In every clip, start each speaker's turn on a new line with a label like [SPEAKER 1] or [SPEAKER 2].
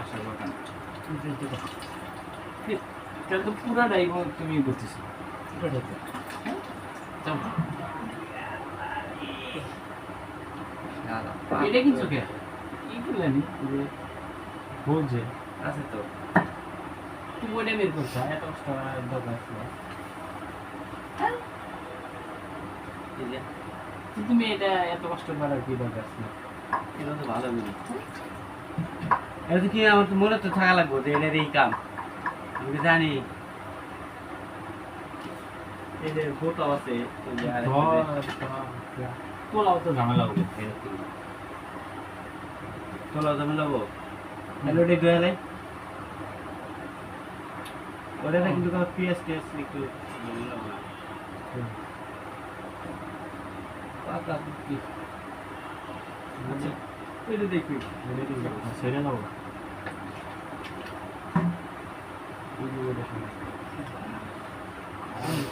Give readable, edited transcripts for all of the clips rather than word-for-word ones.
[SPEAKER 1] আসার কথা না। তাহলে তো পুরাটাই তুমি করতেছো।
[SPEAKER 2] পুরোটাই তো।
[SPEAKER 1] হ্যাঁ যাও না। এটা কি চোখে এইগুলো জানি যে বোঝে
[SPEAKER 2] আছে তো।
[SPEAKER 1] তুমি ওটা বের করছো এত কষ্ট করার দরকার ছিল।
[SPEAKER 2] এই যে
[SPEAKER 1] তুমি এটা এত কষ্ট করার কি দরকার ছিল?
[SPEAKER 2] এটা তো ভালো জিনিস। এটা তো কি আমার তো মনে তো থাকা লাগবো যে এটার এই কাম আমি তো জানি। এই যে বোতাম আছে এই যে আর
[SPEAKER 1] তোলাও তো ঝামেলা হবে
[SPEAKER 2] তোলা যাবে লাগবো তাহলে ওটা ধুয়ে লাই ওটা কিন্তু পিএস টিএস একটু পাতা কি আচ্ছা ওইটা দেখবি
[SPEAKER 1] সেটা নেবো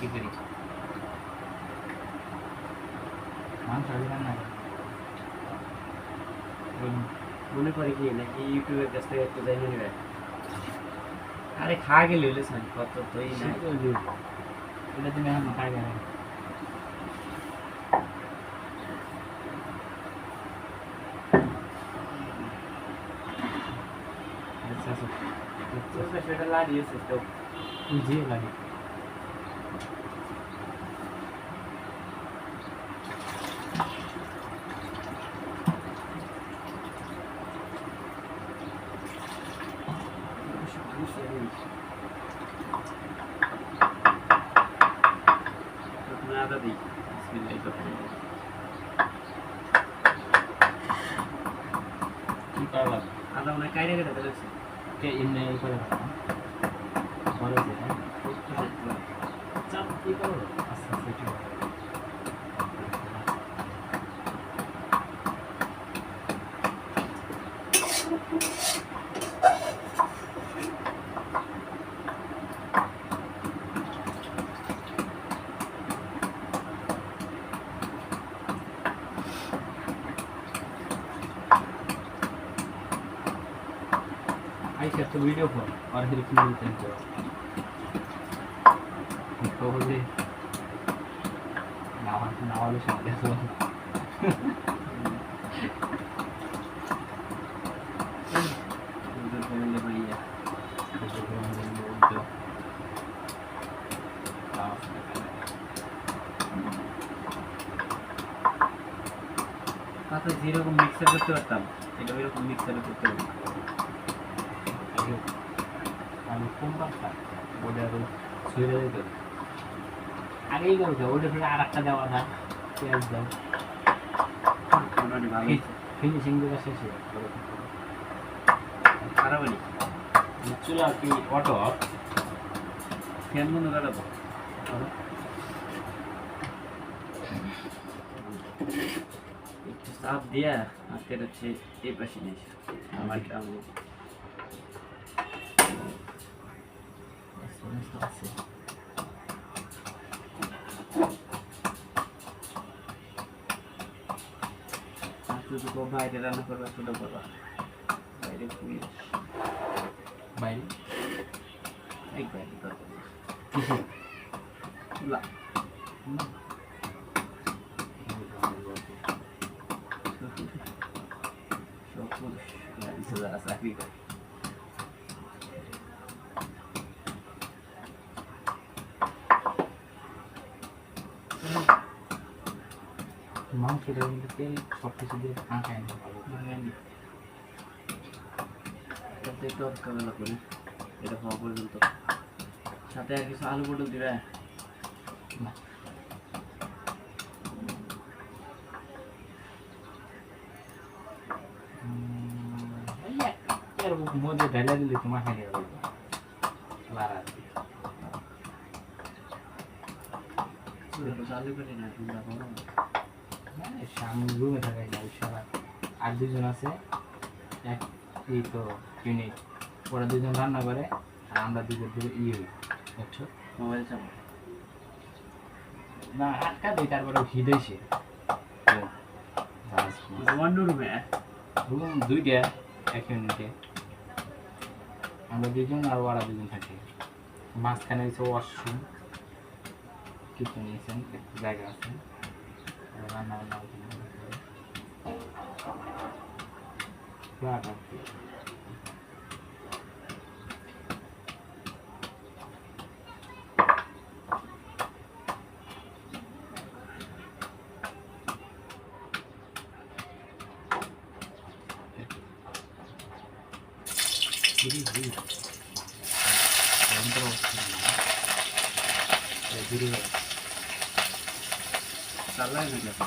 [SPEAKER 1] কি করি মাংস আগে রান্না
[SPEAKER 2] মনে করে কি নাকি ইউটিউবের কাছ থেকে একটু জানিয়ে নেবে আরে খাওয়া গেলে হইলে কত তোই না
[SPEAKER 1] এটা তুমি এখন খাই গেলে
[SPEAKER 2] সেটা লাগিয়েছে তো
[SPEAKER 1] জি লাগে
[SPEAKER 2] আদা দিই
[SPEAKER 1] কি করা লাগবে
[SPEAKER 2] আদা মানে কাইরে কেটে ফেলেছে
[SPEAKER 1] কে এমনি এই করে ভালো আছে চাপ কি করো আস্তে আস্তে ঠিক আছে आइए तो वीडियो पर और फिर क्यों बोलते हैं तो बोले नावाले शब्द तो
[SPEAKER 2] আচ্ছা যেরকম মিক্সার করতে পারতাম এটা ওইরকম মিক্সারে করতে পারি
[SPEAKER 1] আমি কোন পারতা ওটা ছুঁড়ে দিতে আগেই করবে ওটা ফিরে আর একটা দেওয়া না পেঁয়াজ দাও ফিনিশিং দেওয়া শেষে
[SPEAKER 2] খারাপ হয়নি
[SPEAKER 1] চুলা কি অটো
[SPEAKER 2] ফ্যান বন্ধ কাটাবো একটু চাপ দিয়া হাতের হচ্ছে এই পাশে নিয়ে আমার
[SPEAKER 1] আছে
[SPEAKER 2] বাইরে রান্না করবা ছোটো করবা বাইরে
[SPEAKER 1] বাইরে
[SPEAKER 2] এক বাইরে দরকার
[SPEAKER 1] কিছু
[SPEAKER 2] চুলা চাকরি করে
[SPEAKER 1] মাংসটা কিন্তু সব কিছু দিয়ে খায় না
[SPEAKER 2] একটু অপেক্ষা করি এটা হওয়া পর্যন্ত সাথে আর কিছু আলু পটল দিবে
[SPEAKER 1] না এরকম মধ্যে ঢেলে দিলে তোমার খাইয়ে দেবে লারা
[SPEAKER 2] আলু কেটে না
[SPEAKER 1] সামনে রুমে থাকাই না সারা আর দুজন আছে এক এই তো ইউনিট ওরা দুজন রান্না করে আর আমরা দুজন ধরে ইয়ে হই বুঝছো
[SPEAKER 2] মোবাইল চাপ
[SPEAKER 1] না আটকা দিই তারপরে হিট হয়েছে
[SPEAKER 2] রুম রুমে
[SPEAKER 1] রুম দুইটা এক ইউনিটে আমরা দুজন আর ওরা দুজন থাকি। মাঝখানে হচ্ছে ওয়াশরুম, কিচেন নিয়েছেন, একটু জায়গা আছে, রান্না বান্না ফ্ল্যাট আর কি।
[SPEAKER 2] চালাই না দেখো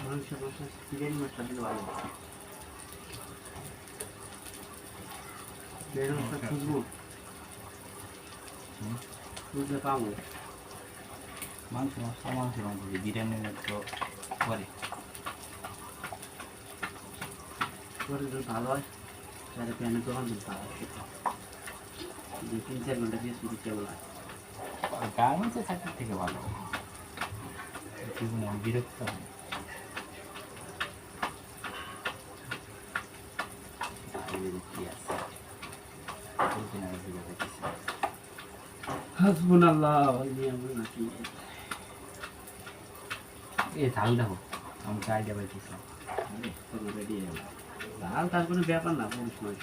[SPEAKER 2] মাংস বিরিয়ানি মশলা দিলে ভালো বিরিয়ানি মশলা খুঁজবো খুঁজলে পাবো
[SPEAKER 1] মাংস বিরিয়ানি তো করে
[SPEAKER 2] করে যদি ভালো হয় তাহলে প্যানে দোকান দিতে পারো 3-4 ঘন্টা দিয়ে শুরু কেমন হয়
[SPEAKER 1] গার্মেন্টসের চাকরির থেকে ভালো। বিরক্ত হয়। কি আছে
[SPEAKER 2] হাসবুনাল্লাহ ওয়া নি'মাল ওয়াকিল
[SPEAKER 1] এ ঝাল দেখো, আমি তো আইডিয়া পাইতেছি।
[SPEAKER 2] রেডি হয়ে গেল লাল তার কোনো ব্যাপার না পুরুষ মাংস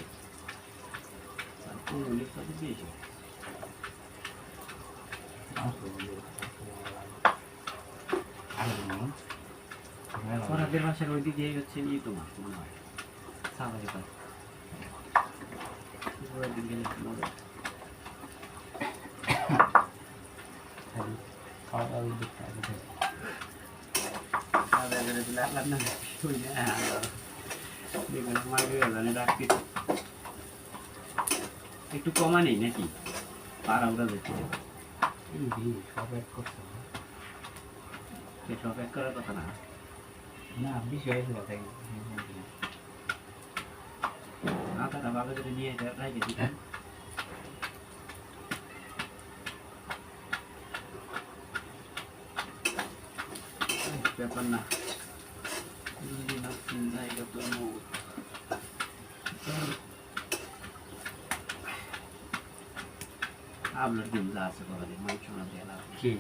[SPEAKER 2] অনেক কথা দিয়েছে ওনাদের বাসার ওই দিকে হচ্ছে ই তোমার মনে হয় সাবারি পায় ওই দিকে গেলে মজা
[SPEAKER 1] খাওয়া দাওয়া দেখতে আগে
[SPEAKER 2] আদা করে দিলে আপনার না শুই না দেখুন আমার জানি রাখতে একটু কমা নেই নাকি পাড়া উড়া যাচ্ছে
[SPEAKER 1] সব এক করতে হবে
[SPEAKER 2] সব এক করার কথা না
[SPEAKER 1] না, বেশি হয়েছে কথা
[SPEAKER 2] আটাটা ভালো করে নিয়ে রাখে দিবেন ব্যাপার না আপনার দিন যা আছে বাবা মাংস না দেওয়া
[SPEAKER 1] কি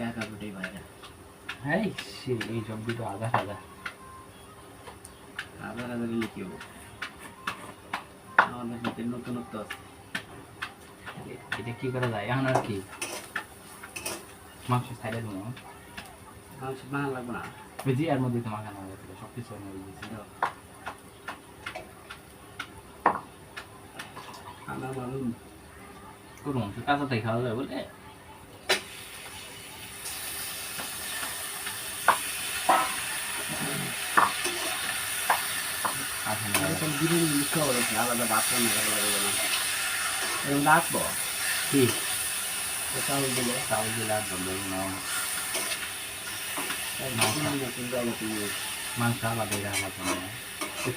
[SPEAKER 2] একা দুটোই বাইরে
[SPEAKER 1] হ্যাঁ সে এই সব দুটো আধা আধা
[SPEAKER 2] আপনারা দিলে কি হবে আমাদের ভিতরে নতুনত্ব আছে
[SPEAKER 1] এটা কি করা যায় এখন আর কি মাংস সাইডে দেবো
[SPEAKER 2] মাংস বানা লাগবে না
[SPEAKER 1] ভেজি এর মধ্যে তো মাখানো হয়ে গেছিল সব কিছু আমি দিয়েছি
[SPEAKER 2] আমার মালুম
[SPEAKER 1] করুন কাঁচাটাই খাওয়া যায় বলে
[SPEAKER 2] বিরিয়ানি মিশতে হবে আলাদা বাথরুম লাগবে না এরকম রাখবো
[SPEAKER 1] কি
[SPEAKER 2] চাউল দিলে
[SPEAKER 1] আর বলবো
[SPEAKER 2] নতুন জায়গা তুমি
[SPEAKER 1] মাংস আলাদা আলাদা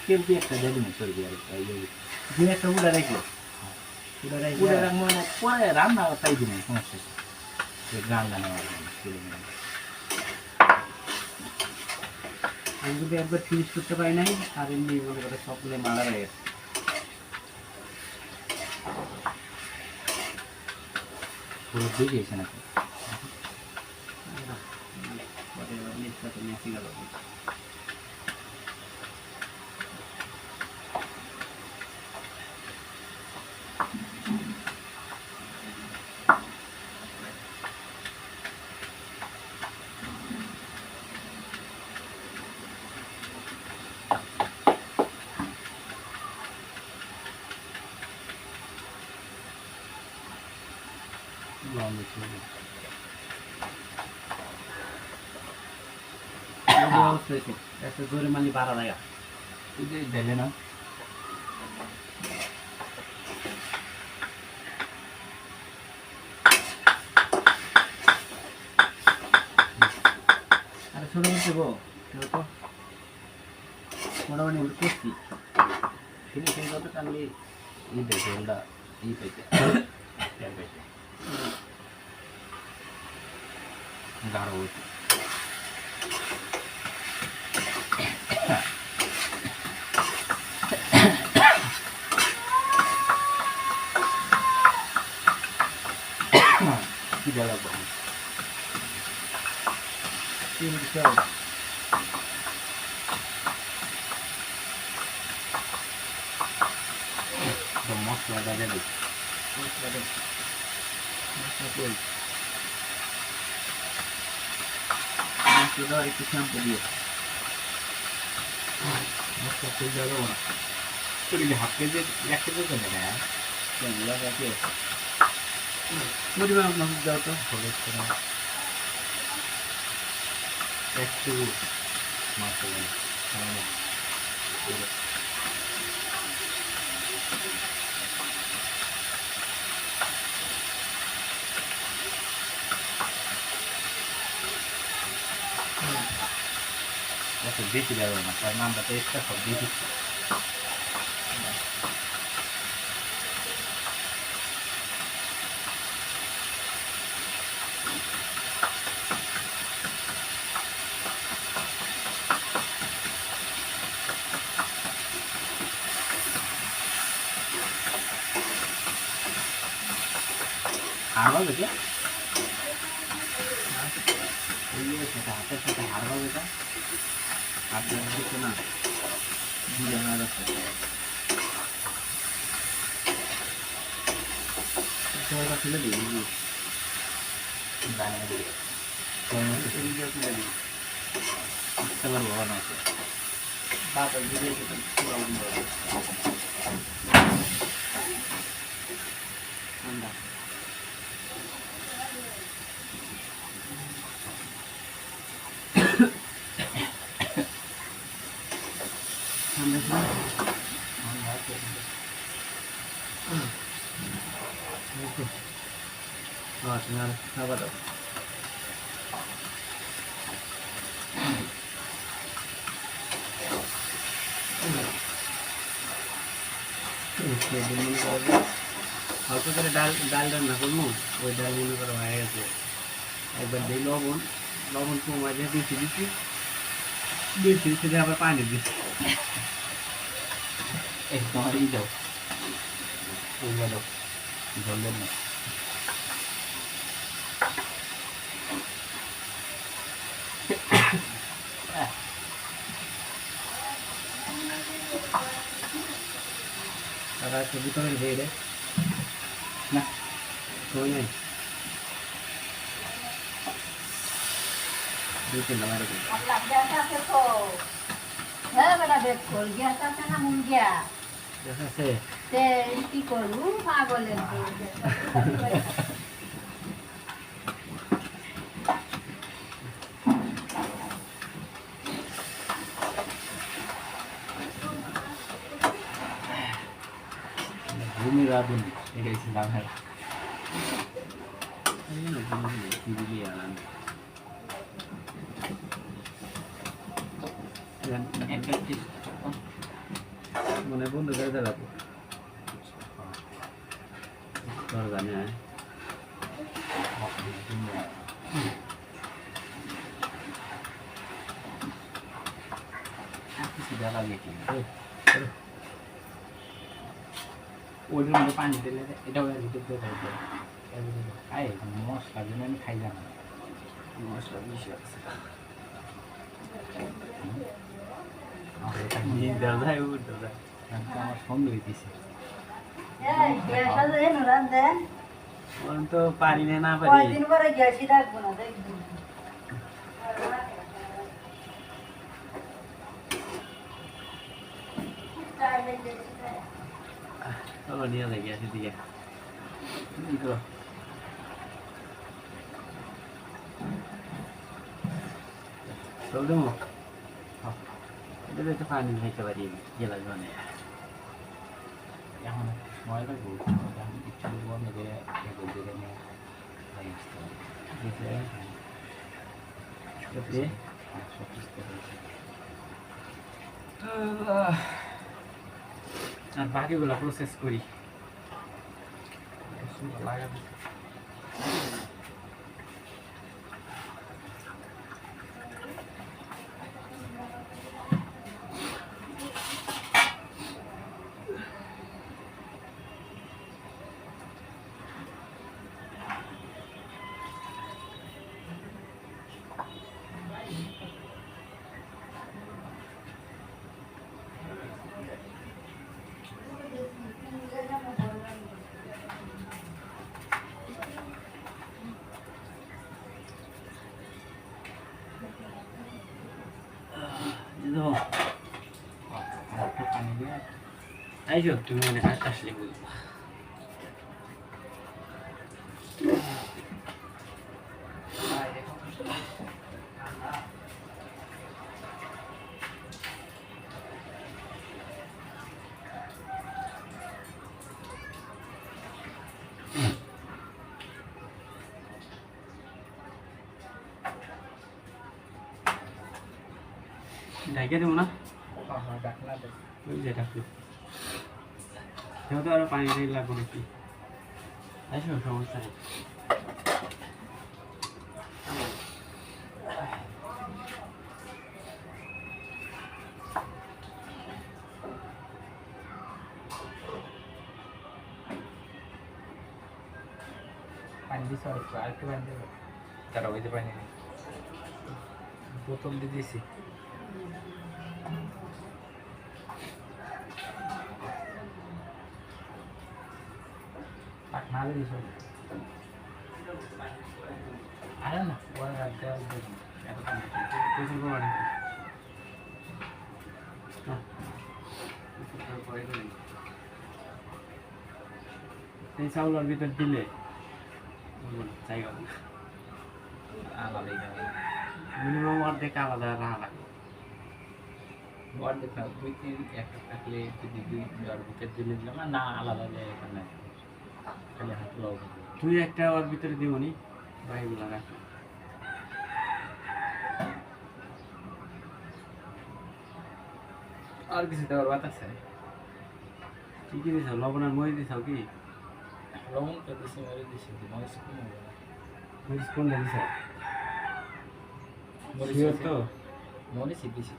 [SPEAKER 1] কেউ কি একটা দেবে না চলবে আর
[SPEAKER 2] দু একটা উড়া রেখো
[SPEAKER 1] পরে রান্না তাই দিন সমস্যা রান্না নেওয়ার
[SPEAKER 2] আমি যদি একবার ফিনিশ করতে পারি নাই আর এমনি মনে করে সবগুলো মারা হয়ে গেছে
[SPEAKER 1] পুরো বুঝিয়েছে নাকি
[SPEAKER 2] অবস্থা হয়েছে একটা জোরে মানি বাড়া লাগা
[SPEAKER 1] এই যে ঢেলে না
[SPEAKER 2] আরে ছোট করতে গো তো মোটামুটি করছি
[SPEAKER 1] ফিনিশিং করতে টানলে এই দেখে ওটা এই পাইতে তেল পাইতে গাঢ় হইতে কি দেওয়া লাগবে
[SPEAKER 2] তিন চার
[SPEAKER 1] তো মশলাটা দেবে
[SPEAKER 2] মশলা দে মশলা কই মশলা একটু শ্যাম্পু দিয়ে
[SPEAKER 1] মশলা কই যাবে না তুই কি হাফ কেজি 1 কেজি করে না
[SPEAKER 2] কেন লাগাতে পরিমাণ মতো দাও তো
[SPEAKER 1] হলুদ করে একটু মশলা বেশি যাবে না কারণ আমরা তো এক্সট্রা সব দিয়ে দিচ্ছি হারবাল এটা সেটা হাতের সাথে হারবাল এটা
[SPEAKER 2] আর কিছু না দিয়ে না রাখো তোরা ফেলে দিই
[SPEAKER 1] দানা দিয়ে
[SPEAKER 2] ফেলে দিই
[SPEAKER 1] এবার বড় না
[SPEAKER 2] বাবা দিয়ে দিতে ঠান্ডা তোমার খাবার দাও অল্প করে ডাল রান্না করবো ওই ডাল মনে করো হয়ে গেছে একবার দিই লবণ কমাই দিয়ে দিচ্ছি সেটা আবার পানি দিচ্ছি
[SPEAKER 1] একদম আর দাও ওইগুলো দাও জলের না
[SPEAKER 2] তারা ছবি তো হয়ে রে
[SPEAKER 1] না
[SPEAKER 2] কই নাই দুই তিন নাম্বার দেখাচ্ছে
[SPEAKER 3] কি করবো পাগলের
[SPEAKER 1] ভূমি রাধুনি এটাই ছিল আমার
[SPEAKER 2] মনে বন্ধু করে দেখাবো তোর জানে
[SPEAKER 1] কিছু দেওয়া লাগে কি ওইটার মধ্যে পানি দিলে এটাও ভিতরে খাই মশলা জন্য আমি খাই জানা
[SPEAKER 2] মশলা বেশি আছে
[SPEAKER 1] আমার সন্দেহ হইতেছে
[SPEAKER 2] তো পারি না পারি
[SPEAKER 3] কয়দিন পরে গ্যাসই রাখবো না দেখবি
[SPEAKER 2] চলো নিয়ে যাই গ্যাসের দিকে চল দেবো এটা তো পানি খাইতে পারি গেলা জনে
[SPEAKER 1] এখন সময় লাগবে এখন ইচ্ছা বন্ধ করে এগুলো দিকে নিয়ে বাড়ি আসতে হবে
[SPEAKER 2] বুঝলে
[SPEAKER 1] সব বুঝতে পেরেছি
[SPEAKER 2] আর বাকিগুলো প্রসেস করি
[SPEAKER 1] লাগাবো একটু পানি দিয়ে
[SPEAKER 2] আইসো তুমি মানে আসলে বুঝবো ঢাকে দেবো না
[SPEAKER 1] ডাকনা দেয়
[SPEAKER 2] ওই যে ডাকলো যেহেতু আরো পানি দিয়ে লাগবো নাকি আইসো সমস্যা নেই
[SPEAKER 1] পানি দিয়েছি আরেকটু পানি দেবো তারা ওই যে পানি নেই বোতল দিয়ে দিয়েছি না দিস আরে না ওরা রাখতে এত পানি
[SPEAKER 2] প্রচুর পরিমাণে এই চাউলের ভিতর দিলে জায়গা
[SPEAKER 1] আলাদাই যাবে
[SPEAKER 2] মিনিমাম অর্ধেক আলাদা রাখা লাগবে
[SPEAKER 1] অর্ধেক না 2-3 একটা থাকলে যদি 2 ভিতর দিলে দিলাম না আলাদা যায় এখানে খালি হাত লও
[SPEAKER 2] তুই একটা ওর ভিতরে দিবনি ভাইগুলো রাখি
[SPEAKER 1] আর কিছু দেওয়ার বাত আছে
[SPEAKER 2] কি কি দিছ লবণ আর মরিচ দিছ কি
[SPEAKER 1] লবণ তো দিছি মরিচ দিছি মরিচ কম হবে না
[SPEAKER 2] মরিচ কোনটা দিছ
[SPEAKER 1] মরিচ
[SPEAKER 2] শিওর তো
[SPEAKER 1] মরিচই দিছি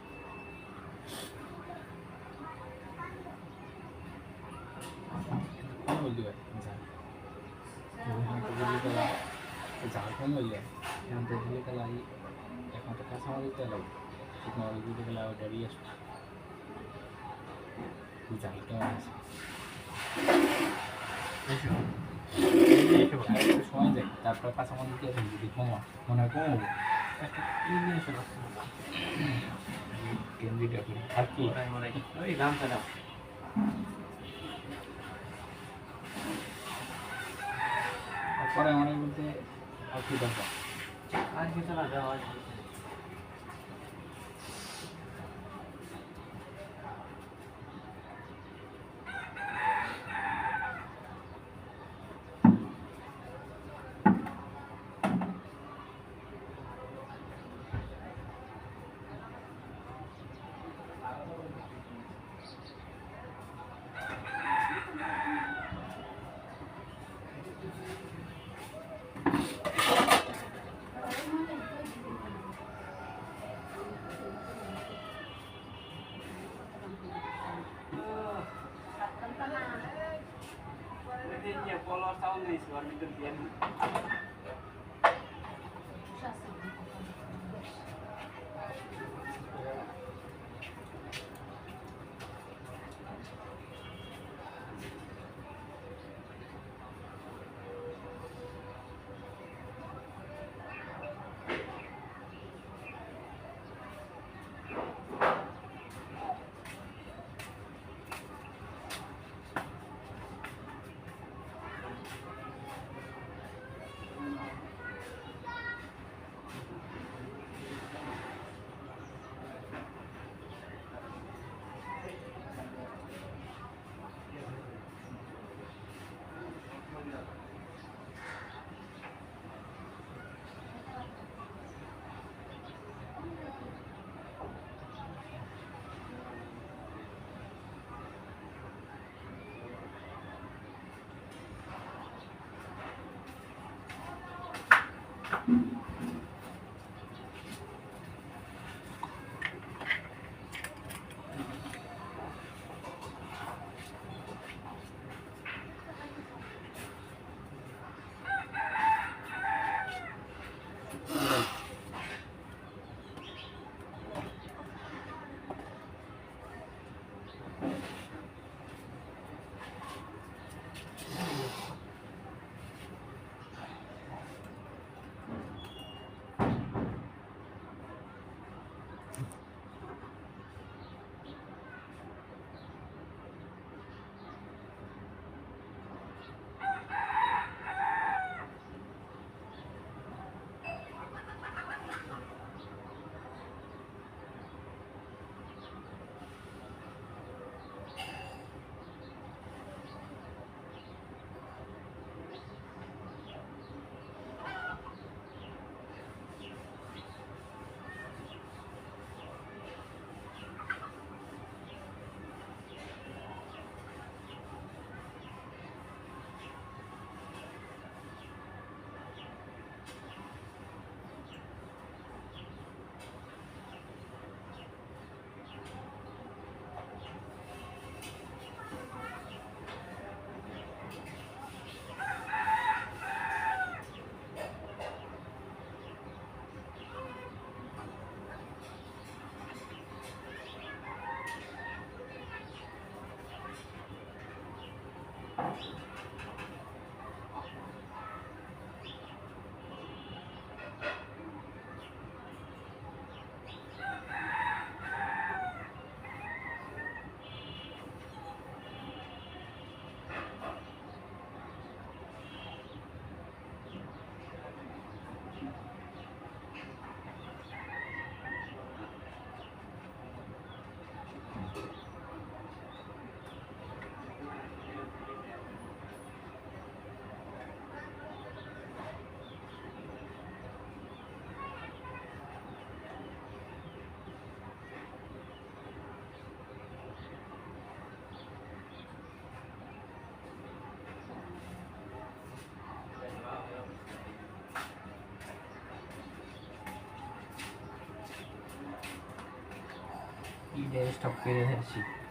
[SPEAKER 1] কম হইল ঝাল কম হইলে এখন তো দিলে গেলে এখন তো কাঁচামরিচ দিতে লাগবে শুকনো মরিচ দিতে গেলে আবার ডরিয়ে আসবে ঝাল কেমন আছে একটু সময় যায় তারপর কাঁচামরিচ দিয়ে যদি কমা মনে হয় কম হবে কেন্দ্রিটা করি আর কি
[SPEAKER 2] ওই গামছা দাও
[SPEAKER 1] পরে মনে বলতে আর কি দরকার
[SPEAKER 2] আর কিছু না দেওয়া
[SPEAKER 1] স্টপ করে ধরছি।